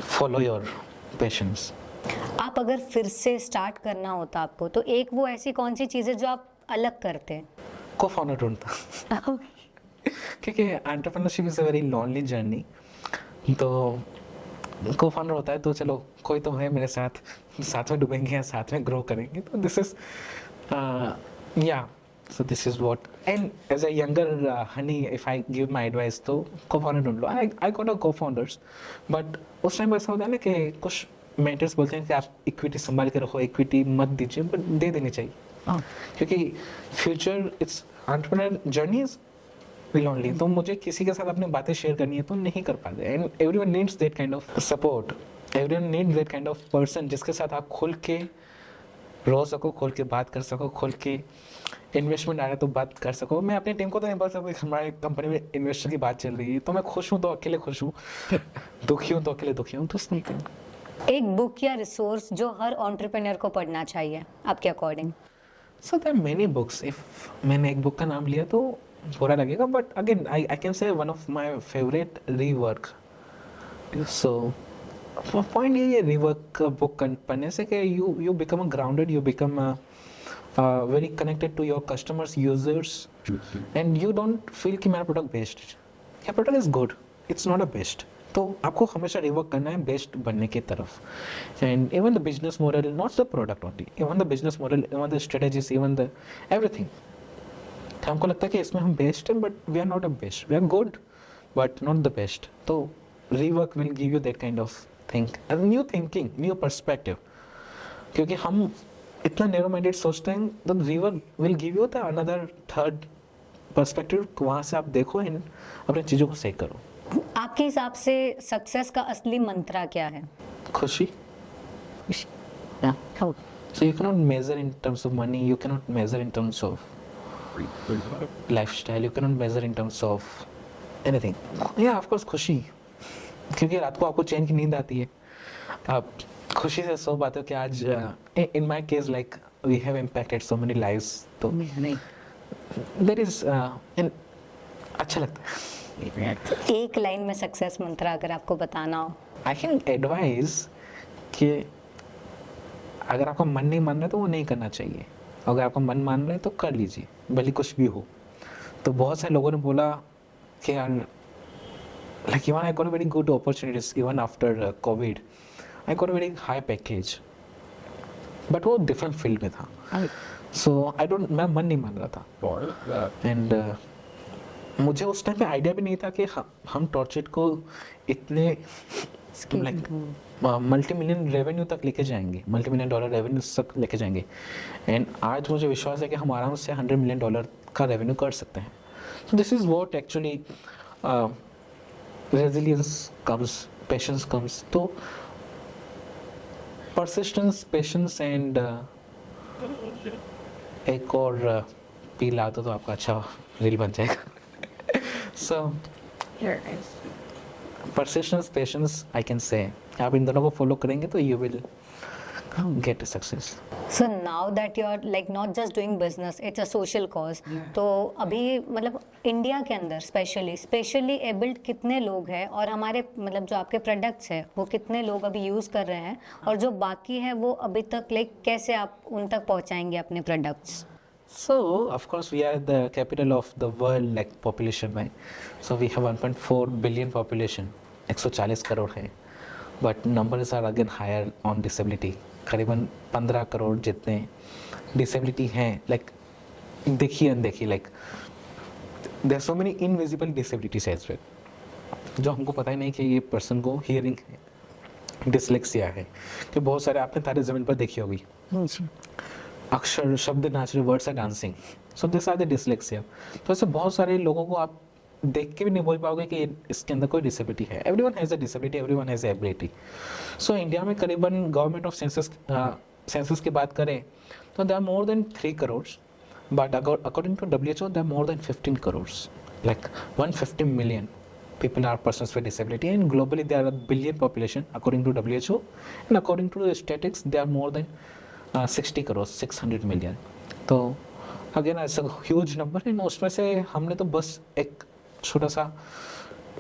follow your passions. आप अगर फिर से स्टार्ट करना होता आपको, तो एक वो ऐसी कौन सी चीज़ है जो आप अलग करते हैं? को फाउंडर ढूंढता क्योंकि entrepreneurship is a very lonely journey. तो को फाउंडर होता है तो चलो कोई तो है मेरे साथ, साथ में डूबेंगे या साथ में ग्रो करेंगे। तो दिस इज या so this is what, and as a younger honey if I give my advice तो को फाउंडर ढूंढ लो। आई गॉट अ को फाउंडर्स, बट उस टाइम ऐसा होता है ना कि कुछ मेंटर्स बोलते हैं कि आप इक्विटी संभाल के रखो, इक्विटी मत दीजिए, बट दे देनी चाहिए। क्योंकि future it's entrepreneur journey is lonely. तो मुझे किसी के साथ अपनी बातें शेयर करनी है तो नहीं कर पाते। And everyone needs that kind of support, everyone needs that kind of person जिसके साथ आप खुल के रो सको, खुल के बात कर सको, खुल के इन्वेस्टमेंट आ रहा है तो बात कर सको। मैं अपनी टीम को तो नहीं बोल सकता कि हमारी कंपनी में इन्वेस्टर की बात चल रही है तो मैं खुश हूँ तो अकेले खुश हूँ, दुखी हूँ तो अकेले दुखी हूँ। तो नहीं करें। एक बुक या रिसोर्स जो हर एंटरप्रेन्योर को पढ़ना चाहिए आपके according? So there are many books. If मैंने एक बुक का नाम लिया तो बुरा लगेगा, but again I can say one of my favourite, Rework. So point ये रीवर्क बुक पढ़ने से कि you become a grounded, you become very connected to your customers, users, and you don't feel कि मेरा प्रोडक्ट बेस्ट है, या product is good, it's not a best. तो आपको हमेशा रिवर्क करना है बेस्ट बनने की तरफ। And even the business model, not the product only, even the business model, even the strategies, even the everything. हमको लगता है कि इसमें हम बेस्ट हैं, but we are not a best, we are good but not the best. तो rework will give you that kind of think, new thinking, new perspective. क्योंकि हम इतना नैरो माइंडेड सोचते हैं, तो rework will give you the another third perspective. वहाँ से आप देखो एंड अपनी चीज़ों को सही करो। आपके हिसाब से सक्सेस का असली मंत्रा क्या है? खुशी। So you cannot measure in terms of money, you cannot measure in terms of lifestyle, you cannot measure in terms of anything. Yeah, of course खुशी, क्योंकि रात को आपको चैन की नींद आती है, आप खुशी से सो पाते हो कि आज in my case like we have impacted so many lives, तो नहीं there is अच्छा लगता है। एक लाइन में सक्सेस मंत्रा अगर आपको बताना हो? आई कैन एडवाइज कि अगर आपका मन नहीं मान रहा है तो वो नहीं करना चाहिए, अगर आपका मन मान रहा है तो कर लीजिए, भले कुछ भी हो। तो बहुत सारे लोगों ने बोला कि यार like even I got a very good opportunities even after Covid, I got a very high package, but वो डिफरेंट फील्ड में था। सो आई डोंट, मैं मन नहीं मान रहा था। एंड मुझे उस टाइम पे आइडिया भी नहीं था कि हम टॉर्चेट को इतने लाइक मल्टी मिलियन रेवेन्यू तक लेके जाएंगे, मल्टी मिलियन डॉलर रेवेन्यू तक लेके जाएंगे। एंड आज मुझे विश्वास है कि हम आराम से $100 मिलियन का रेवेन्यू कर सकते हैं। So this is what actually resilience comes, patience comes. तो परसिस्टेंस, पेशेंस एंड एक और पी ला तो आपका अच्छा रील बन जाएगा। So, persistence, patience, I can say. आप इन दोनों को फॉलो करेंगे तो you will get a success. So now that you are like not just doing business, it's a social cause. तो अभी मतलब इंडिया के अंदर स्पेशली एबल्ड कितने लोग हैं, और हमारे मतलब जो आपके प्रोडक्ट्स हैं वो कितने लोग अभी यूज़ कर रहे हैं, और जो बाकी है वो अभी तक लाइक कैसे आप उन तक पहुंचाएंगे अपने products? So, of course, we are the capital of the world, like population में. So we have 1.4 billion population, 140 crore है. But numbers are again higher on disability. करीबन 15 करोड़ जितने disability हैं, like देखी अनदेखी, like there are so many invisible disabilities as well, जो हमको पता ही नहीं कि ये पर्सन को hearing है, dyslexia है, कि बहुत सारे आपने तारे ज़मीन पर देखी होगी, अक्षर शब्द नाच रहे, words are dancing, so this are the dyslexia. तो ऐसे बहुत सारे लोगों को आप देख के भी नहीं बोल पाओगे कि इसके अंदर कोई डिसेबिलिटी है। Everyone has a disability, everyone has a ability. So India में करीबन गवर्नमेंट ऑफ सेंसस की बात करें तो they are more than 3 crore, but according to WHO they are more than 15 crore, like 150 million people are persons with disability, and globally there are a billion population according to WHO, and according to the statistics there are more than 60 crores 600 million. तो again it's a huge number, and उसमें से हमने तो बस एक छोटा सा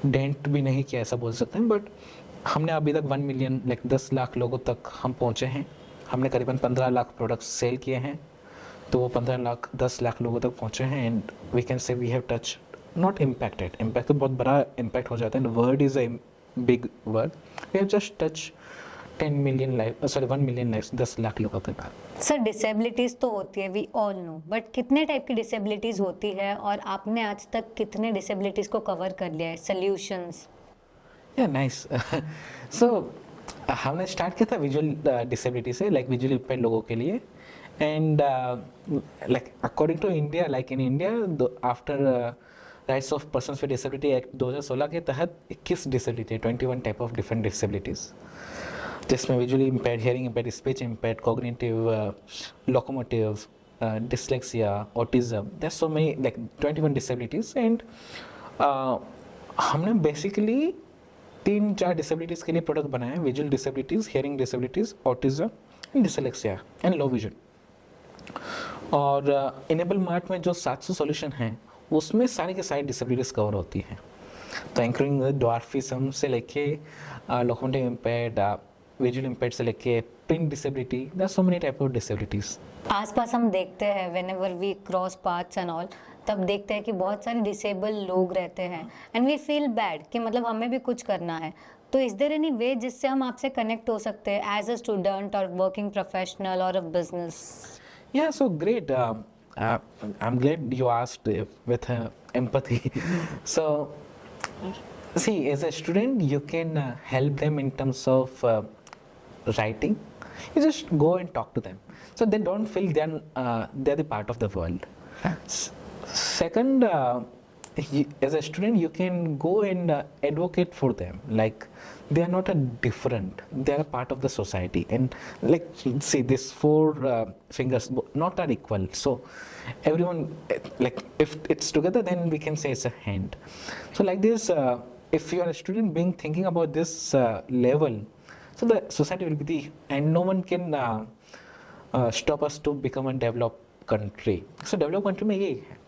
डेंट भी नहीं किया ऐसा बोल सकते हैं, बट हमने अभी तक 1 मिलियन लाइक 10 लाख लोगों तक हम पहुँचे हैं. हमने करीबन 15 लाख प्रोडक्ट्स सेल किए हैं, तो वो 15 लाख 10 लाख लोगों तक पहुँचे हैं. And we can say we have touch not impacted, impact तो बहुत बड़ा इम्पैक्ट हो जाता है, word is a big word. We have just touch 1 million life 10 lakh लोगों तक. सर डिसेबिलिटीज तो होती है, वी ऑल नो, बट कितने टाइप की डिसेबिलिटीज होती है और आपने आज तक कितने डिसेबिलिटीज को कवर कर लिया है? सॉल्यूशंस. या नाइस. सो हमने स्टार्ट किया था विजुअल डिसेबिलिटी से, लाइक विजुअल इम्पेयर्ड लोगों के लिए. And like according to India, like in India after rights of persons with disability act 2016 के तहत 21 disability, 21 type of different disabilities, जिसमें visually impaired, hearing impaired, speech impaired, cognitive, locomotive, dyslexia, autism. There's so many like 21 disabilities, and हमने बेसिकली 3-4 डिसेबिलिटीज़ के लिए प्रोडक्ट बनाए हैं: visual disabilities, hearing disabilities, autism, dyslexia and low vision. और इनेबल मार्ट में जो 700 सॉल्यूशन हैं उसमें सारी की सारी डिसेबिलिटीज़ कवर होती हैं. तो इंक्लूडिंग ड्वार्फिज्म से लेके लोकोमोटिव इम्पेयर्ड, विजुअल इम्पेयर्ड से लेके print disability, there are so many type of disabilities. आसपास हम देखते हैं whenever we cross paths and all, तब देखते हैं कि बहुत सारे डिसेबल लोग रहते हैं एंड वी फील बैड कि मतलब हमें भी कुछ करना है. तो इज देयर एनी वे जिससे हम आपसे कनेक्ट हो सकते हैं एज अ स्टूडेंट और वर्किंग प्रोफेशनल और a business? Yeah, so great. I'm glad you asked with empathy. So, see, as a student, you can help them in terms of writing. You just go and talk to them, so they don't feel they're the part of the world. Second, as a student, you can go and advocate for them. Like, they are not a different, they are a part of the society. And like, see, these 4 fingers not are equal, so everyone, like, if it's together, then we can say it's a hand. So like this, if you are a student being thinking about this level, so the society will be and no one can stop us to become a developed country. So developed country में यही है.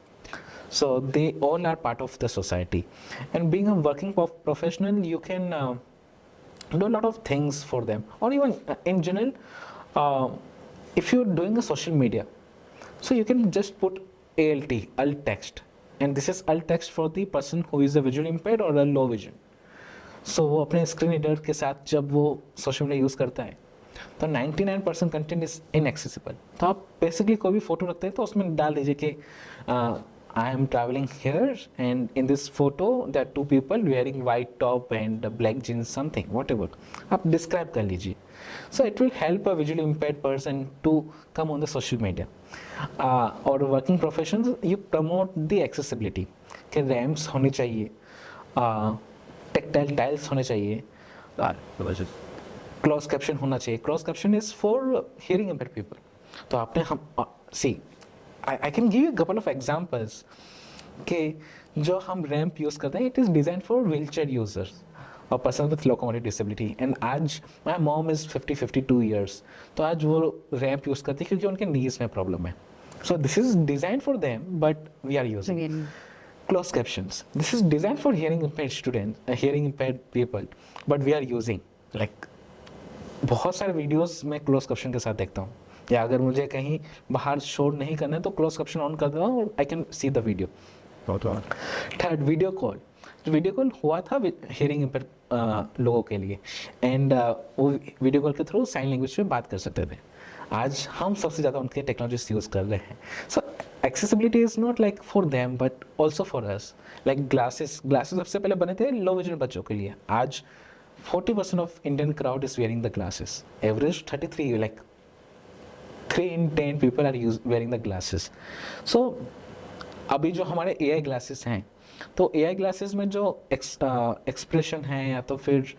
So they all are part of the society, and being a working professional, you can do a lot of things for them. Or even in general, if you're doing a social media, so you can just put alt text, and this is alt text for the person who is a visually impaired or a low vision. So वो अपने स्क्रीन रीडर के साथ जब वो सोशल मीडिया यूज़ करता है तो 99% कंटेंट इज इनएक्सेसिबल. तो आप बेसिकली कोई भी फोटो रखते हैं तो उसमें डाल दीजिए कि I am traveling here, and in this photo there are 2 people wearing white top and black jeans, something, whatever. आप describe कर लीजिए. So it will help a visually impaired person to come on the social media. Or working professions, you promote the accessibility. कि ramps होने चाहिए, tactile tiles होने चाहिए, closed caption होना चाहिए. Closed caption is for hearing impaired people. तो आपने हम see, I can give you a couple of examples कि जो हम रैम्प यूज़ करते हैं, it is designed for wheelchair users or person with locomotor disability. And आज my mom is 52 years, तो आज वो रैम्प यूज़ करती है क्योंकि उनके knees में प्रॉब्लम है. So this is designed for them, but we are using closed captions. This is designed for hearing impaired students, hearing impaired people, but we are using. Like, बहुत सारे वीडियोस मैं क्लोज कैप्शन के साथ देखता हूँ, या अगर मुझे कहीं बाहर शो नहीं करना है तो क्लोज कैप्शन ऑन कर देता हूँ और I can see the video. Third, video call. Video call हुआ था हियरिंग इम्पेयर्ड लोगों के लिए, एंड वो वीडियो कॉल के थ्रू साइन लैंग्वेज में बात कर सकते थे. आज हम सबसे ज़्यादा उनके टेक्नोलॉजीज यूज़ कर रहे हैं. So accessibility is not like for them but also for us. Like glasses सबसे पहले बने थे लो विजन बच्चों के लिए. आज 40% of Indian crowd is wearing the glasses. Average 33, like 3 in 10 people are wearing the glasses. So अभी जो हमारे AI glasses हैं, तो AI glasses में जो expression है या तो फिर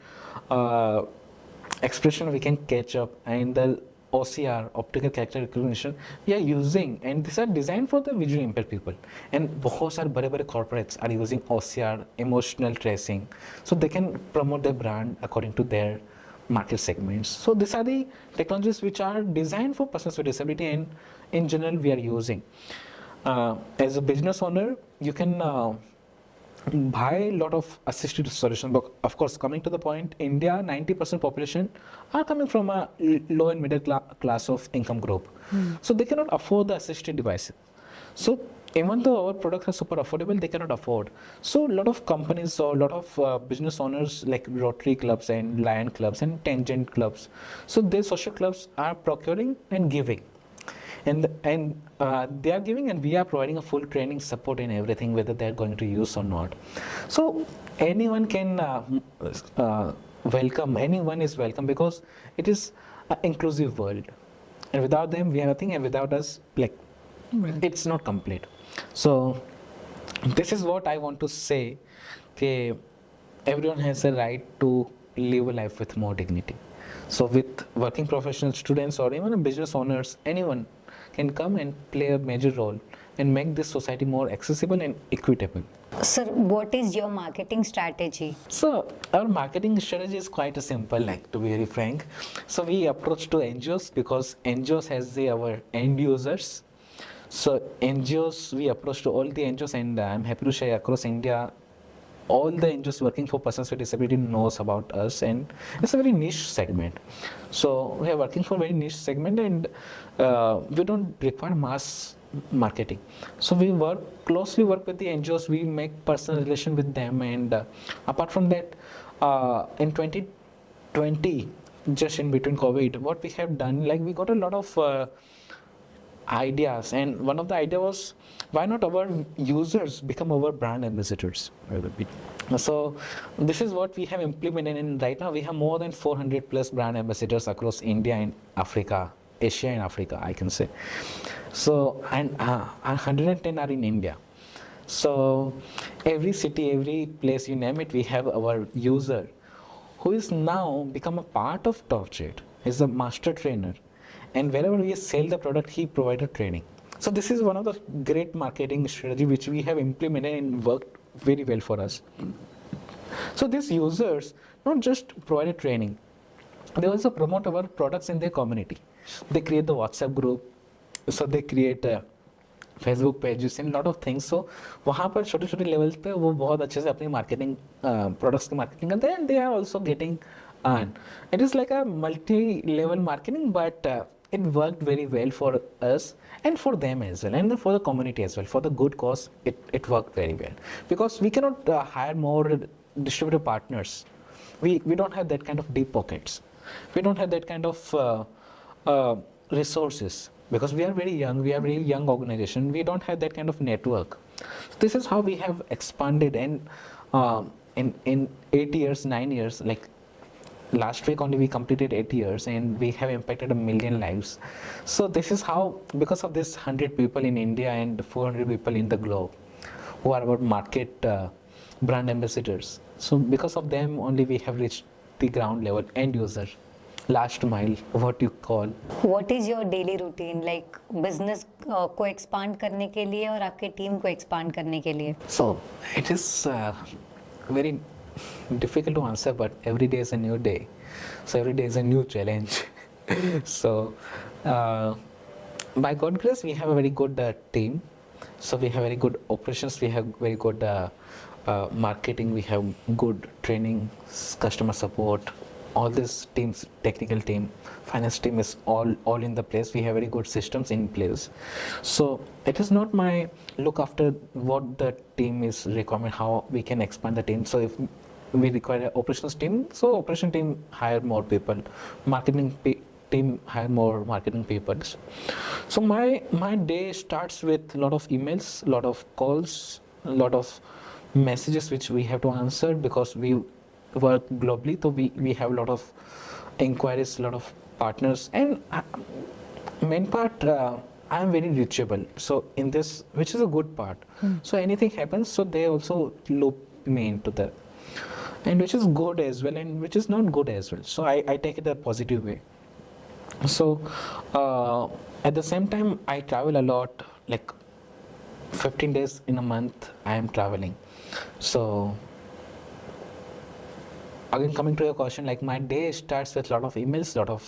expression we can catch up, and the OCR, optical character recognition, we are using, and these are designed for the visually impaired people. And बहुत सारे बड़े corporates are using OCR, emotional tracing, so they can promote their brand according to their market segments. So these are the technologies which are designed for persons with disability, and in general we are using. As a business owner, you can buy a lot of assisted solutions. But of course, coming to the point, India, 90% population are coming from a low and middle class of income group. So they cannot afford the assisted devices. So even though our products are super affordable, they cannot afford. So a lot of companies or a lot of business owners like Rotary clubs and Lion clubs and Tangent clubs, so these social clubs are procuring and giving. And they are giving, and we are providing a full training support in everything, whether they are going to use or not. So anyone can welcome, anyone is welcome, because it is an inclusive world. And without them, we are nothing, and without us, like, it's not complete. So this is what I want to say, that everyone has a right to live a life with more dignity. So with working professional students or even business owners, anyone can come and play a major role and make this society more accessible and equitable. Sir, what is your marketing strategy? So our marketing strategy is quite simple, like, to be very frank. So we approach to NGOs, because NGOs has our end users. So NGOs, we approach to all the NGOs, and I'm happy to share across India, all the NGOs working for persons with disability knows about us, and it's a very niche segment. So we are working for a very niche segment, and we don't require mass marketing. So we closely work with the NGOs, we make personal relation with them, and apart from that, in 2020, just in between COVID, what we have done, like, we got a lot of ideas, and one of the idea was, why not our users become our brand ambassadors? So this is what we have implemented, and right now we have more than 400 plus brand ambassadors across India and Africa, Asia and Africa, I can say. So, and 110 are in India. So every city, every place, you name it, we have our user who is now become a part of Torchit. He's a master trainer, and wherever we sell the product, he provided training. So this is one of the great marketing strategy which we have implemented and worked very well for us. So these users not just provided training, they also promote our products in their community. They create the WhatsApp group, so they create Facebook pages in lot of things. So वहाँ पर छोटे छोटे लेवल्स पे वो बहुत अच्छे से अपनी मार्केटिंग प्रोडक्ट्स की मार्केटिंग करते हैं, and they are also getting earn. It is like a multi level marketing, but it worked very well for us and for them as well, and for the community as well. For the good cause, it worked very well, because we cannot hire more distributor partners. We don't have that kind of deep pockets. We don't have that kind of resources, because we are very young. We are a very young organization. We don't have that kind of network. So this is how we have expanded, and in 8 years, 9 years, like last week only we completed 8 years, and we have impacted 1 million lives. So this is how, because of this 100 people in India and 400 people in the globe who are our market brand ambassadors. So because of them only we have reached the ground level end user, last mile, what you call. What is your daily routine, like business को expand करने के लिए और आपके team को expand करने के लिए? So it is very difficult to answer, but every day is a new day, so every day is a new challenge. So by God grace we have a very good team, so we have very good operations, we have very good marketing, we have good training, customer support, all these teams, technical team, finance team is all in the place. We have very good systems in place. So it is not my look after what the team is requirement, how we can expand the team. So if we require an operations team, so operation team hire more people, marketing team hire more marketing people. So my day starts with a lot of emails, a lot of calls, a lot of messages which we have to answer, because we work globally, so we have a lot of inquiries, a lot of partners, and main part, I am very reachable, so in this, which is a good part. So anything happens, so they also loop me into that, and which is good as well, and which is not good as well. So I take it a positive way. So at the same time, I travel a lot, like 15 days in a month I am traveling. So again, coming to your question, like my day starts with a lot of emails, lot of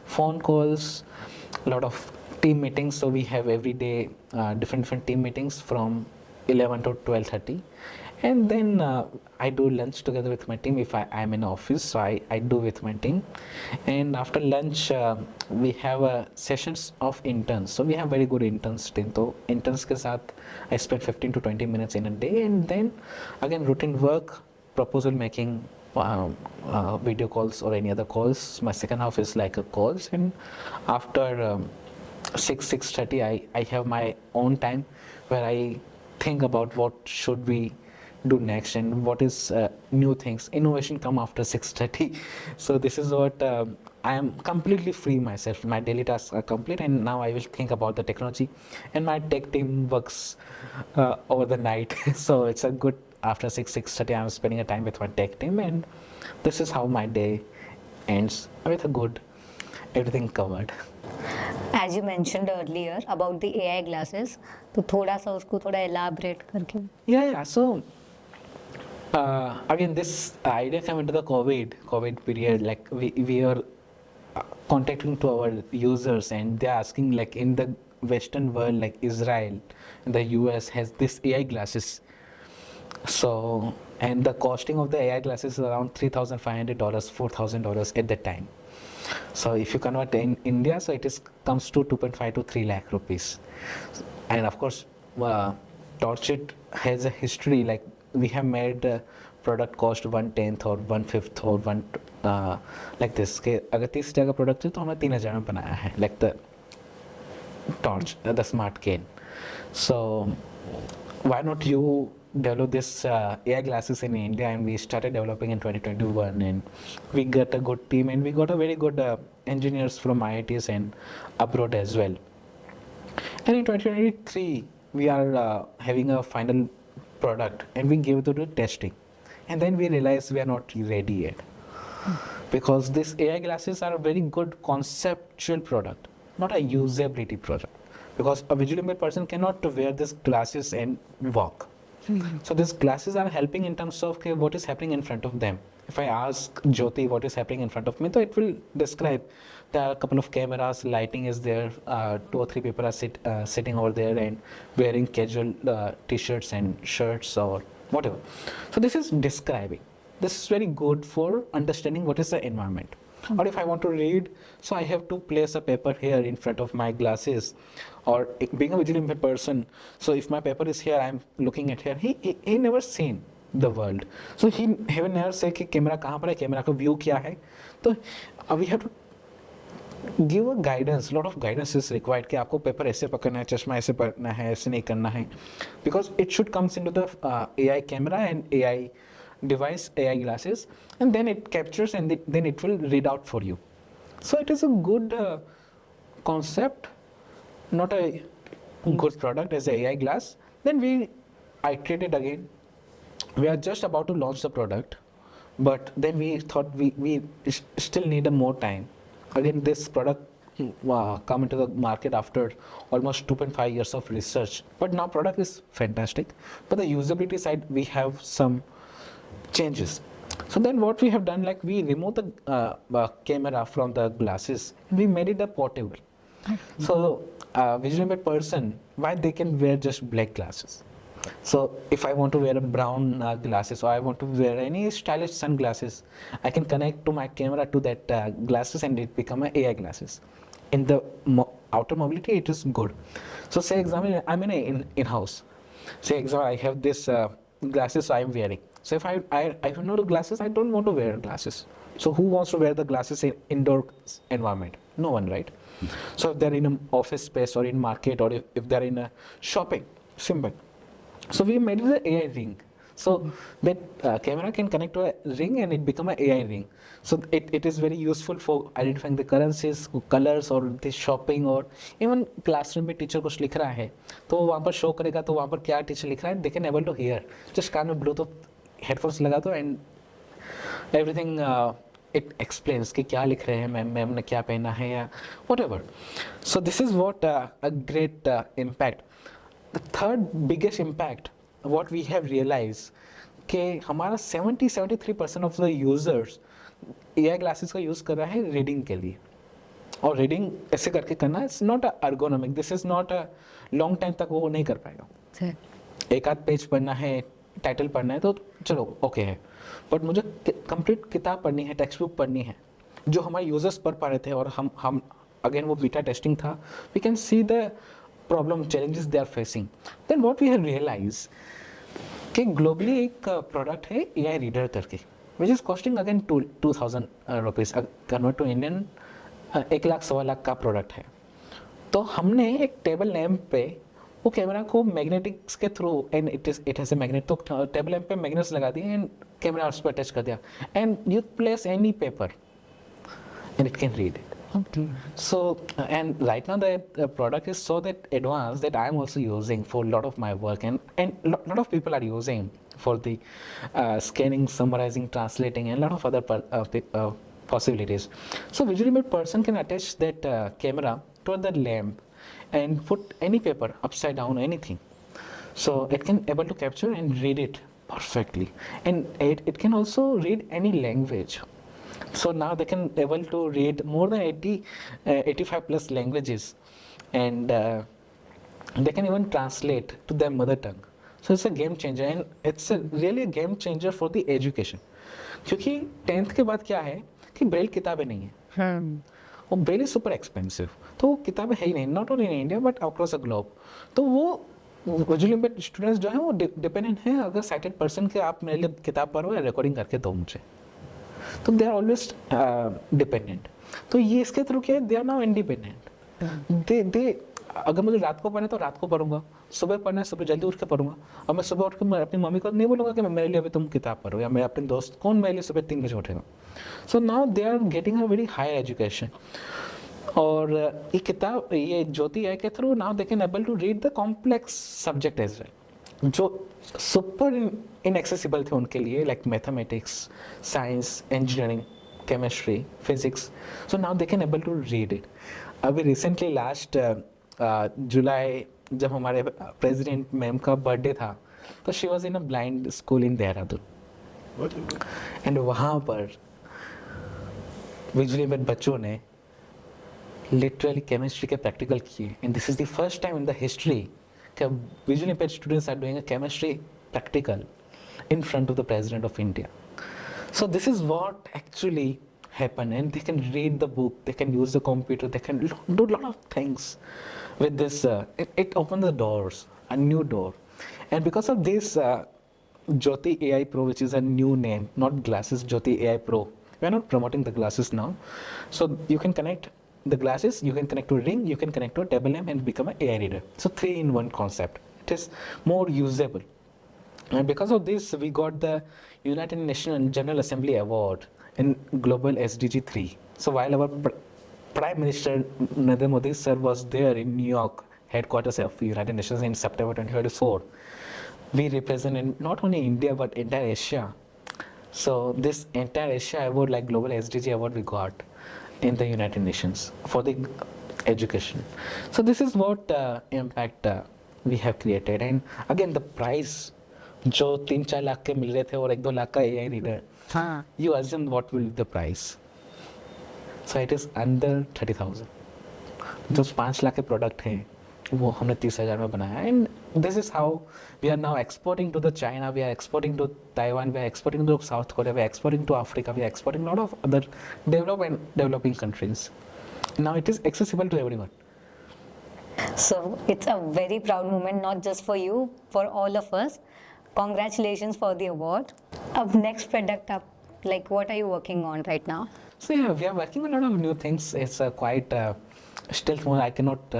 phone calls, a lot of team meetings. So we have every day different team meetings from 11 to 12:30, and then I do lunch together with my team. If I am in office, so I do with my team, and after lunch we have sessions of interns. So we have very good interns team. So interns के साथ I spend 15 to 20 minutes in a day, and then again routine work, proposal making, video calls or any other calls. My second half is like a calls, and after 6:30 I have my own time where I think about what should we do next and what is new things. Innovation come after 6:30. So this is what I am completely free myself. My daily tasks are complete, and now I will think about the technology, and my tech team works over the night. So it's a good, after 6:30 I'm spending a time with my tech team, and this is how my day ends with a good everything covered. As you mentioned earlier about the AI glasses, तो थोड़ा सा उसको थोड़ा elaborate करके. Yeah. So again, this idea came into the COVID period. Like we are contacting to our users, and they're asking, like, in the Western world, like Israel and the US has this AI glasses. So, and the costing of the AI glasses is around $3,500, $4,000 at that time. So if you convert in India, so it is comes to 2.5 to 3 lakh rupees. And of course, Torchit has a history, like we have made product cost 1/10 or 1/5 or one like this. के अगर 30 का product है तो हमने 3,000 में बनाया है, like the torch, the smart cane. So why not you develop this AI glasses in India? And we started developing in 2021, and we got a good team, and we got a very good engineers from IITs and abroad as well. And in 2023 we are having a final product, and we gave it to the testing, and then we realized we are not ready yet, because these AI glasses are a very good conceptual product, not a usability product, because a visually impaired person cannot wear these glasses and walk. So these glasses are helping in terms of what is happening in front of them. If I ask Jyoti what is happening in front of me, so it will describe. There are a couple of cameras, lighting is there, 2 or 3 people are sitting over there and wearing casual t-shirts and shirts or whatever. So this is describing. This is very good for understanding what is the environment. Or if I want to read, so I have to place a paper here in front of my glasses. Or being a visually impaired person, so if my paper is here, I'm looking at here. He never seen the world, so he will never say कि कैमरा कहाँ पर है, कैमरा का व्यू क्या है. तो we have to give a guidance. Lot of guidance is required कि आपको पेपर ऐसे पकड़ना है, चश्मा ऐसे पकड़ना है, ऐसे नहीं करना है, because it should comes into the AI camera and AI device, AI glasses, and then it captures, and then it will read out for you. So it is a good concept, not a good product as a AI glass. Then we iterated again. We are just about to launch the product, but then we thought we still need a more time. Again, this product come into the market after almost 2.5 years of research, but now product is fantastic, but the usability side we have some changes. So then what we have done, like we removed the camera from the glasses, and we made it a portable. So visually impaired person, why they can wear just black glasses. So if I want to wear a brown glasses, or I want to wear any stylish sunglasses, I can connect to my camera to that glasses, and it become a AI glasses. In the outer mobility, it is good. So say example, I'm in-house. Say example, I have this glasses, so I'm wearing. So if I don't know the glasses, I don't want to wear glasses. So who wants to wear the glasses in indoor environment? No one, right? So if they're in an office space or in market, or if they're in a shopping, simple. So we made it an AI ring. So that camera can connect to a ring, and it become an AI ring. So it is very useful for identifying the currencies, colors, or the shopping, or even classroom में टीचर कुछ लिख रहा है तो वहाँ पर शो करेगा, तो वहाँ पर क्या टीचर लिख रहा है, they can able to hear. Just कान में ब्लूटूथ हेडफोन्स लगा दो, and everything it explains कि क्या लिख रहे हैं मैम ने क्या पहना है या whatever. So this is what a great impact. The third biggest impact what we have realized कि हमारा 73% of the users AI glasses का यूज़ कर रहा है रीडिंग के लिए, और रीडिंग ऐसे करके करना it's not ergonomic, this is not a long time तक वो नहीं कर पाएगा. एक आध पेज पढ़ना है, टाइटल पढ़ना है तो चलो ओके है, बट मुझे कंप्लीट किताब पढ़नी है, टेक्स्ट बुक पढ़नी है जो हमारे यूजर्स पढ़ पा रहे थे, और हम अगेन वो बीटा टेस्टिंग था, we can see the problem challenges they are facing. Then what we have realize कि ग्लोबली एक प्रोडक्ट है AI रीडर करके which is costing again 2,000 rupees, convert to Indian 1 lakh 1.25 lakh का प्रोडक्ट है. तो हमने एक टेबल लैम्प पे वो कैमरा को मैग्नेटिक्स के through, and it has a magnet, तो टेबल लैम्प पे मैग्नेट्स लगा दिए एंड कैमरा उस पर अटैच कर दिया, and you place any paper and it can read it. So and right now the product is so that advanced that I am also using for a lot of my work, and lot of people are using for the scanning, summarizing, translating, and a lot of other possibilities. So visually impaired person can attach that camera to the lamp and put any paper upside down, anything. So it can able to capture and read it perfectly, and it can also read any language. So now they can able to read more than 85 plus languages, and they can even translate to their mother tongue. So it's a game changer, and it's really a game changer for the education. क्योंकि 10th के बाद क्या है कि ब्रेल किताबें नहीं है, और ब्रेल इज सुपर एक्सपेंसिव, तो वो किताबें है ही नहीं, not only in India but across the globe. तो वो विजुअली इम्पेयर्ड स्टूडेंट्स जो हैं वो डिपेंडेंट हैं, अगर साइटेड पर्सन के आप मेरे लिए किताब पढ़ो या रिकॉर्डिंग करके दो मुझे, तो दे आर ऑलवेज डिपेंडेंट. तो ये इसके थ्रू क्या है, दे आर नाउ इंडिपेंडेंट. दे अगर मुझे रात को पढ़ना है तो रात को पढ़ूंगा, सुबह पढ़ना है सुबह जल्दी उठ के पढ़ूंगा, और मैं सुबह उठ के मैं अपनी मम्मी को नहीं बोलूँगा कि मैं मेरे लिए अभी तुम किताब पढ़ो, या मैं अपने दोस्त कौन मेरे लिए सुबह 3 बजे उठेगा. So now they are getting a very higher education. और ये किताब, ये ज्योति AI के through now they can able to read the complex subject as well, जो सुपर इनएक्सेसिबल थे उनके लिए, like mathematics, science, engineering, chemistry, physics. So now they can able to read it. अभी रिसेंटली लास्ट जुलाई जब हमारे प्रेसिडेंट मैम का बर्थडे था, तो she was in a blind school in Dehradun, and वहाँ पर विजुअली इम्पेयर्ड बच्चों ने लिटरली केमिस्ट्री के प्रैक्टिकल किए, and this is the first time in the history visually impaired students are doing a chemistry practical in front of the President of India. So this is what actually happened, and they can read the book, they can use the computer, they can do a lot of things with this. It opened the doors, a new door, and because of this Jyoti AI Pro, which is a new name, not glasses, Jyoti AI Pro. We are not promoting the glasses now, so you can connect the glasses, you can connect to a ring, you can connect to a table lamp and become an AI reader. So 3-in-1 concept. It is more usable, and because of this we got the United Nations General Assembly Award in Global SDG 3. So while our Prime Minister Narendra Modi sir was there in New York headquarters of United Nations in September 2024, we represented not only India but entire Asia. So this entire Asia award, like Global SDG award, we got in the United Nations for the education. So this is what impact we have created. And again the price जो 3-4 लाख के मिल रहे थे और 1-2 लाख का AI reader, you assume what will be the price. So it is under 30,000. जो 5 लाख के प्रोडक्ट हैं वो हमने 30,000 में बनाया. And this is how we are now exporting to the China, we are exporting to Taiwan, we are exporting to South Korea, we are exporting to Africa, we are exporting a lot of other developed and developing countries. Now it is accessible to everyone. So it's a very proud moment, not just for you, for all of us. Congratulations for the award. Up next product up, like what are you working on right now? So yeah, we are working on a lot of new things. It's quite stealth mode, I cannot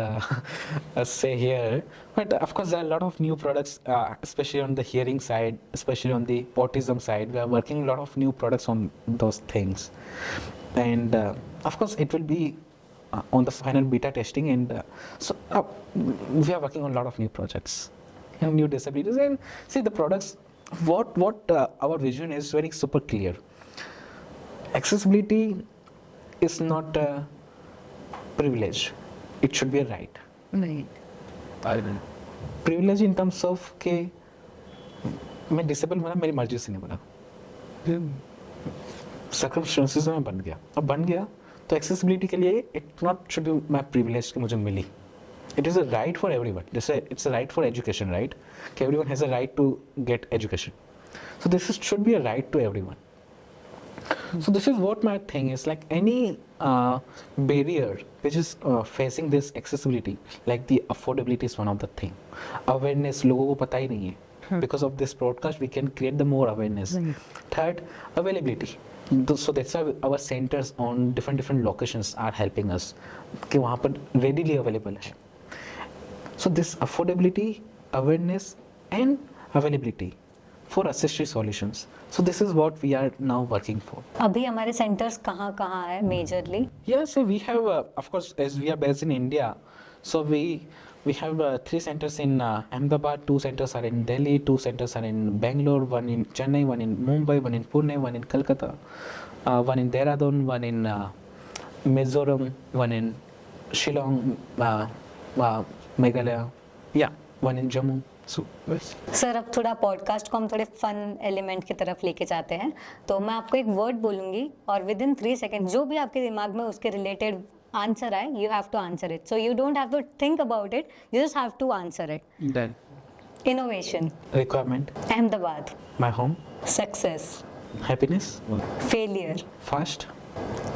say here, but of course there are a lot of new products, especially on the hearing side, especially on the autism side. We are working a lot of new products on those things, and of course it will be on the final beta testing, and so we are working on a lot of new projects and new disabilities. And see the products, what our vision is very super clear. accessibility is not a privilege, it should be a right. Privilege in terms of के मैं डिसेबल बना मेरी मर्जी से नहीं बना, सर्कमस्टेंसेस में बन गया, अब बन गया तो एक्सेसिबिलिटी के लिए it not should be my privilege कि मुझे मिली. It is a right for everyone. It's a right for education, right? Everyone has a right to get education. So should be a right to everyone. So this is what my thing is, like any barrier which is facing this accessibility, like the affordability is one of the thing. Awareness लोगों को पता ही नहीं है. Because of this broadcast, we can create the more awareness. Third, availability. So that's why our centers on different locations are helping us कि वहाँ पर readily available है. So this affordability, awareness and availability for assistive solutions. So this is what we are now working for. अभी हमारे सेंटर्स कहाँ कहाँ है majorly? Yeah, so we have, of course, as we are based in India, so we have 3 centers in Ahmedabad, 2 centers are in Delhi, 2 centers are in Bangalore, 1 in Chennai, 1 in Mumbai, 1 in Pune, 1 in Kolkata, 1 in Dehradun, 1 in Mizoram, 1 in Shillong, Meghalaya, yeah, 1 in Jammu. So, yes. Sir अब थोड़ा पॉडकास्ट को हम थोड़े फन एलिमेंट की तरफ लेके जाते हैं, तो मैं आपको एक वर्ड बोलूंगी और विद इन 3 सेकेंड जो भी आपके दिमाग में उसके रिलेटेड आंसर आए, you have to answer it. So you don't have to think about it, you just have to answer it. Then, innovation. requirement, Ahmedabad. my home, success. happiness, failure. fast,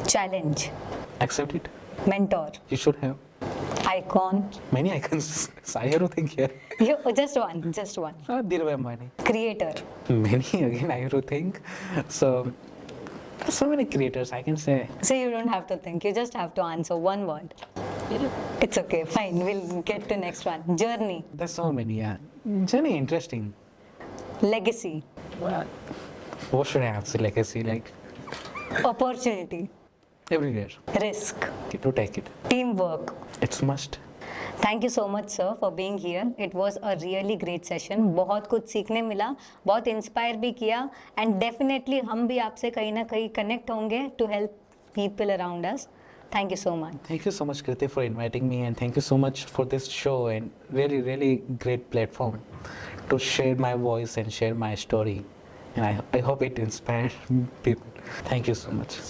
challenge. accept it, mentor. you should have. Icon. Many icons. I have to think here. You just one. Dhirubhai Ambani. Creator. Many again I have to think. So many creators I can say. So you don't have to think, you just have to answer one word. It's okay, fine, we'll get to next one. Journey. There's so many. Yeah. Journey interesting. Legacy. What should I answer? Legacy, like Opportunity. everywhere. Risk. To take it. Teamwork. It's must. Thank you so much sir for being here. It was a really great session. बहुत कुछ सीखने मिला, बहुत इंस्पायर भी किया, एंड डेफिनेटली हम भी आपसे कहीं ना कहीं कनेक्ट होंगे to help people around us. Thank you so much. Thank you so much, Kriti, for inviting me, and thank you so much for this show and really great platform to share my voice and share my story. And I hope it inspires people. Thank you so much.